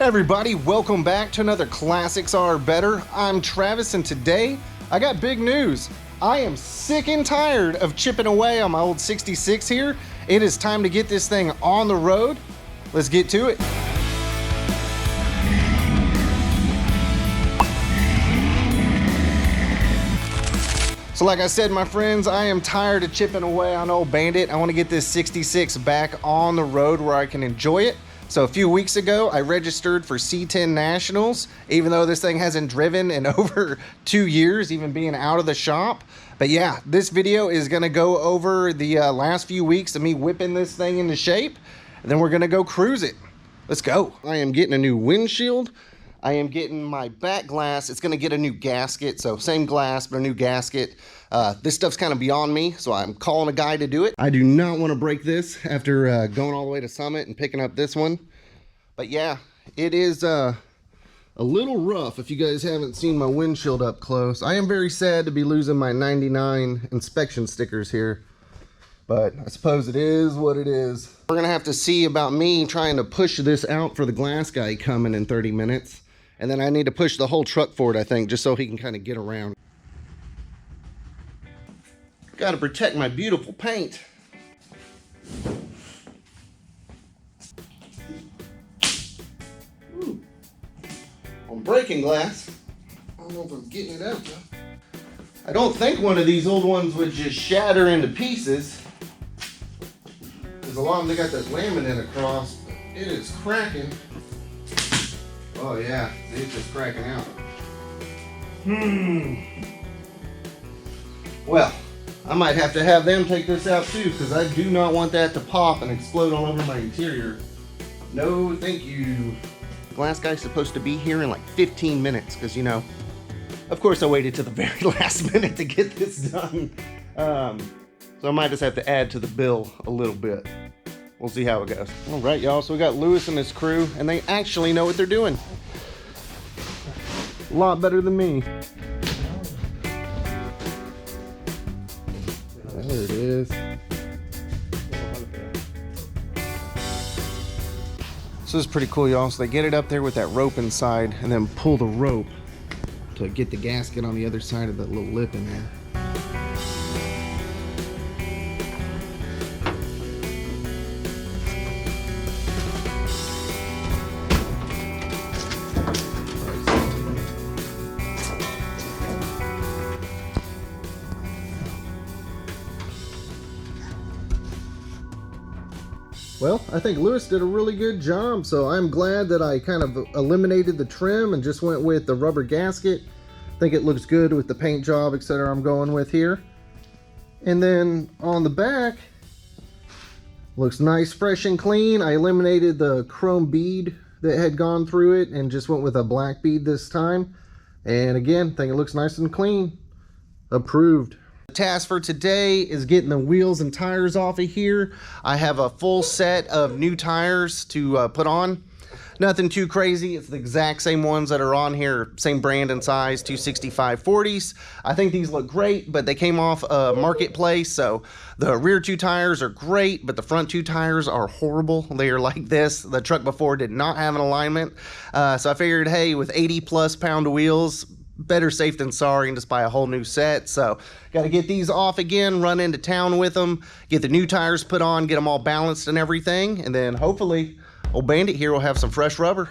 Everybody, welcome back to another Classics Are Better. I'm Travis, and today I got big news. I am sick and tired of chipping away on my old 66 here. It is time to get this thing on the road. Let's get to it. So like I said, my friends, I am tired of chipping away on old Bandit. I want to get this 66 back on the road where I can enjoy it. So a few weeks ago, I registered for C10 Nationals, even though this thing hasn't driven in over 2 years, even being out of the shop. But yeah, this video is gonna go over the last few weeks of me whipping this thing into shape, and then we're gonna go cruise it. Let's go. I am getting a new windshield. I am getting my back glass. It's gonna get a new gasket, so same glass, but a new gasket. This stuff's kind of beyond me, so I'm calling a guy to do it. I do not want to break this after going all the way to Summit and picking up this one. But yeah, it is a little rough if you guys haven't seen my windshield up close. I am very sad to be losing my 99 inspection stickers here, but I suppose it is what it is. We're gonna have to see about me trying to push this out for the glass guy coming in 30 minutes. And then I need to push the whole truck forward, I think, just so he can kind of get around. Gotta protect my beautiful paint. Ooh. On breaking glass. I don't know if I'm getting it out though. I don't think one of these old ones would just shatter into pieces. Because a lot of them, they got that laminate across. It is cracking. Oh yeah, it's just cracking out. Well, I might have to have them take this out too, because I do not want that to pop and explode all over my interior. No, thank you. Glass guy's supposed to be here in like 15 minutes, because you know, of course I waited to the very last minute to get this done. So I might just have to add to the bill a little bit. We'll see how it goes. All right, y'all, so we got Lewis and his crew, and they actually know what they're doing. A lot better than me. There it is. So this is pretty cool, y'all. So they get it up there with that rope inside and then pull the rope to get the gasket on the other side of that little lip in there. Well, I think Lewis did a really good job, so I'm glad that I kind of eliminated the trim and just went with the rubber gasket. I think it looks good with the paint job, etc. I'm going with here. And then on the back, looks nice, fresh and clean. I eliminated the chrome bead that had gone through it and just went with a black bead this time. And again, I think it looks nice and clean. Approved. The task for today is getting the wheels and tires off of here. I have a full set of new tires to put on. Nothing too crazy. It's the exact same ones that are on here, same brand and size, 265/40s. I think these look great, but they came off a marketplace, so the rear two tires are great, but the front two tires are horrible. They are like this. The truck before did not have an alignment, so I figured, hey, with 80+ pound wheels, better safe than sorry, and just buy a whole new set. So got to get these off again, run into town with them, get the new tires put on, get them all balanced and everything, and then hopefully old Bandit here will have some fresh rubber.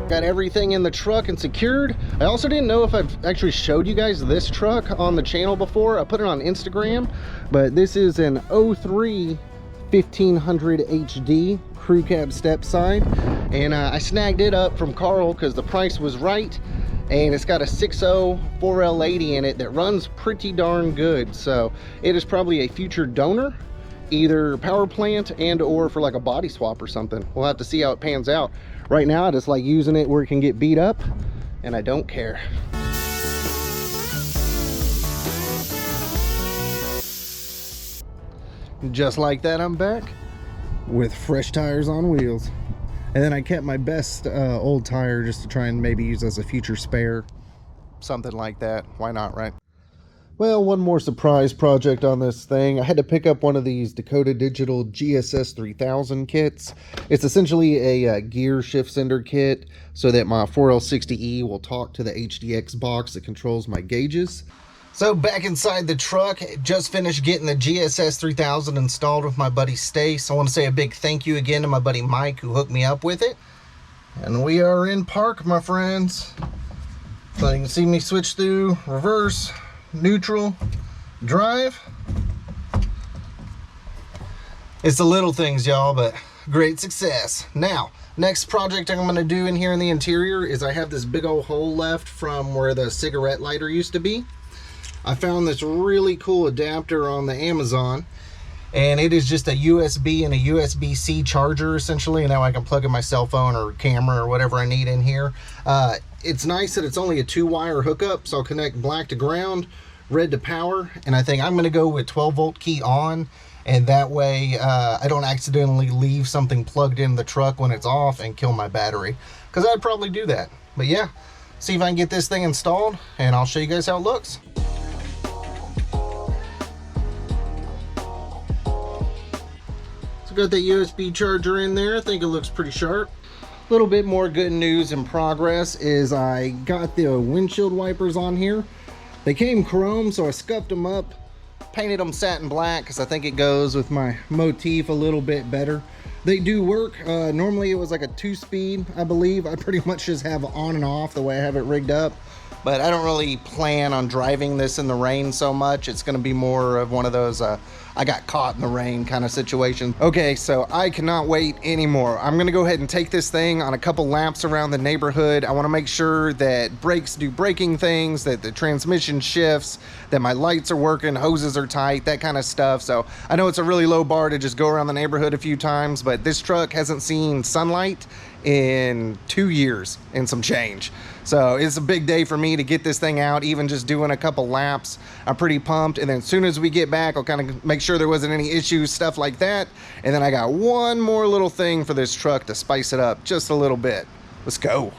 Got everything in the truck and secured. I also didn't know if I've actually showed you guys this truck on the channel before. I put it on Instagram, but this is an 03 1500 HD crew cab step side, and I snagged it up from Carl because the price was right, and it's got a 6.0 4L80 in it that runs pretty darn good. So it is probably a future donor, either power plant and or for like a body swap or something. We'll have to see how it pans out. Right now I just like using it where it can get beat up, and I don't care. Just like that, I'm back. with fresh tires on wheels. And then I kept my best old tire just to try and maybe use as a future spare. Something like that. Why not, right? Well, one more surprise project on this thing. I had to pick up one of these Dakota Digital GSS 3000 kits. It's essentially a gear shift sender kit so that my 4L60E will talk to the HDX box that controls my gauges. So back inside the truck, just finished getting the GSS 3000 installed with my buddy Stace. I want to say a big thank you again to my buddy Mike who hooked me up with it. And we are in park, my friends. So you can see me switch through reverse, neutral, drive. It's the little things, y'all, but great success. Now, next project I'm going to do in here in the interior is I have this big old hole left from where the cigarette lighter used to be. I found this really cool adapter on the Amazon, and it is just a USB and a USB-C charger essentially, and now I can plug in my cell phone or camera or whatever I need in here. It's nice that it's only a 2-wire hookup, so I'll connect black to ground, red to power, and I think I'm going to go with 12-volt key on, and that way I don't accidentally leave something plugged in the truck when it's off and kill my battery, because I'd probably do that. But yeah, see if I can get this thing installed, and I'll show you guys how it looks. Got that USB charger in there. I think it looks pretty sharp. A little bit more good news in progress is I got the windshield wipers on here. They came chrome, so I scuffed them up, painted them satin black because I think it goes with my motif a little bit better. They do work. Normally it was like a 2-speed, I believe. I pretty much just have on and off the way I have it rigged up. But I don't really plan on driving this in the rain so much. It's going to be more of one of those I got caught in the rain kind of situation. Okay, so I cannot wait anymore. I'm going to go ahead and take this thing on a couple laps around the neighborhood. I want to make sure that brakes do braking things, that the transmission shifts, that my lights are working, hoses are tight, that kind of stuff. So I know it's a really low bar to just go around the neighborhood a few times, but this truck hasn't seen sunlight in 2 years and some change. So it's a big day for me to get this thing out, even just doing a couple laps. I'm pretty pumped. And then as soon as we get back, I'll kind of make sure there wasn't any issues, stuff like that. And then I got one more little thing for this truck to spice it up just a little bit. Let's go.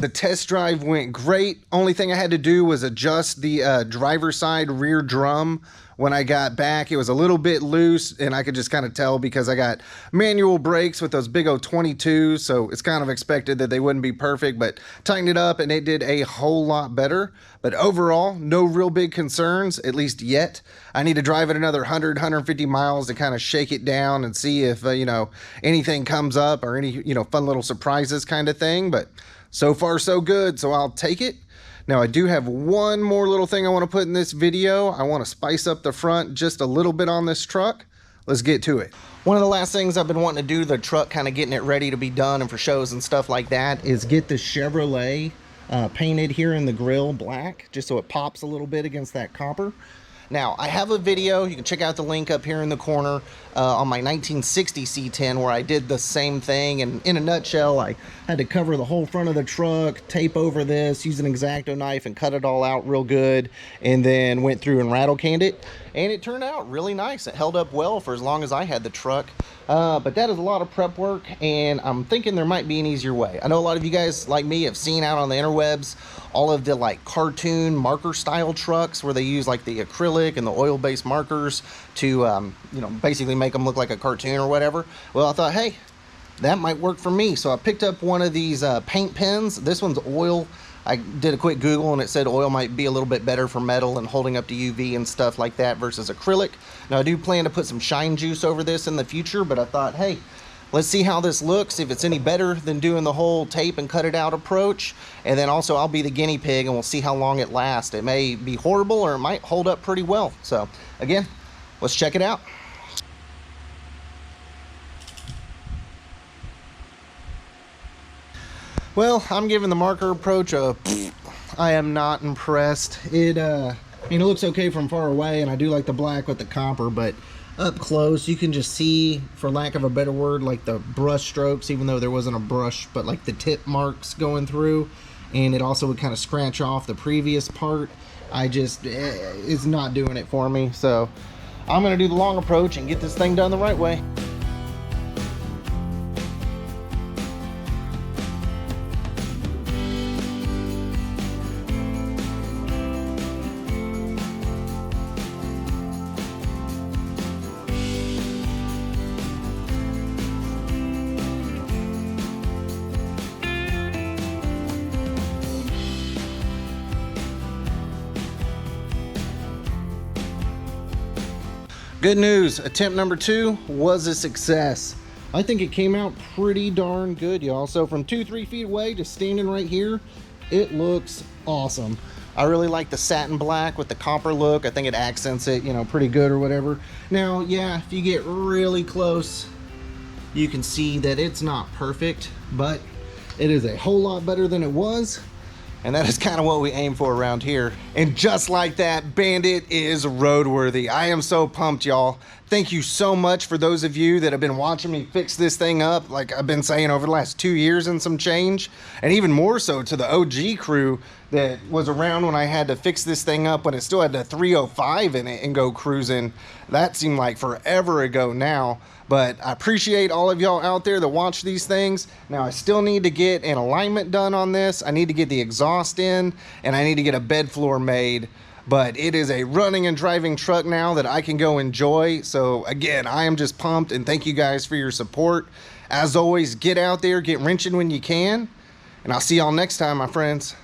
The test drive went great. Only thing I had to do was adjust the driver's side rear drum. When I got back, it was a little bit loose, and I could just kind of tell because I got manual brakes with those big old 22s, so it's kind of expected that they wouldn't be perfect, but tightened it up and it did a whole lot better. But overall, no real big concerns, at least yet. I need to drive it another 100, 150 miles to kind of shake it down and see if, anything comes up or any, fun little surprises kind of thing. But so far, so good, so I'll take it. Now I do have one more little thing I want to put in this video. I want to spice up the front just a little bit on this truck. Let's get to it. One of the last things I've been wanting to do to the truck, kind of getting it ready to be done and for shows and stuff like that, is get the Chevrolet painted here in the grille black, just so it pops a little bit against that copper. Now, I have a video, you can check out the link up here in the corner, on my 1960 C10 where I did the same thing, and in a nutshell, I had to cover the whole front of the truck, tape over this, use an X-Acto knife and cut it all out real good, and then went through and rattle canned it, and it turned out really nice. It held up well for as long as I had the truck, but that is a lot of prep work, and I'm thinking there might be an easier way. I know a lot of you guys like me have seen out on the interwebs all of the like cartoon marker style trucks where they use like the acrylic and the oil-based markers to you know, basically make them look like a cartoon or whatever. Well, I thought, hey, that might work for me, so I picked up one of these paint pens. This one's oil. I did a quick Google and it said oil might be a little bit better for metal and holding up to UV and stuff like that versus acrylic. Now I do plan to put some shine juice over this in the future, but I thought, hey, let's see how this looks, if it's any better than doing the whole tape and cut it out approach. And then also I'll be the guinea pig and we'll see how long it lasts. It may be horrible or it might hold up pretty well. So again, let's check it out. Well, I'm giving the marker approach a I am not impressed. I mean, it looks okay from far away, and I do like the black with the copper, but up close you can just see, for lack of a better word, like the brush strokes, even though there wasn't a brush, but like the tip marks going through, and it also would kind of scratch off the previous part. It's not doing it for me, so I'm gonna do the long approach and get this thing done the right way. Good news, attempt number 2 was a success. I think it came out pretty darn good, y'all. So from 2-3 feet away, just standing right here, it looks awesome. I really like the satin black with the copper look. I think it accents it, you know, pretty good or whatever. Now, yeah, if you get really close, you can see that it's not perfect, but it is a whole lot better than it was. And that is kind of what we aim for around here. And just like that, Bandit is roadworthy. I am so pumped, y'all. Thank you so much for those of you that have been watching me fix this thing up, like I've been saying, over the last 2 years and some change. And even more so to the OG crew that was around when I had to fix this thing up when it still had the 305 in it and go cruising. That seemed like forever ago now. But I appreciate all of y'all out there that watch these things. Now I still need to get an alignment done on this. I need to get the exhaust in, and I need to get a bed floor made. But it is a running and driving truck now that I can go enjoy. So again, I am just pumped, and thank you guys for your support. As always, get out there, get wrenching when you can. And I'll see y'all next time, my friends.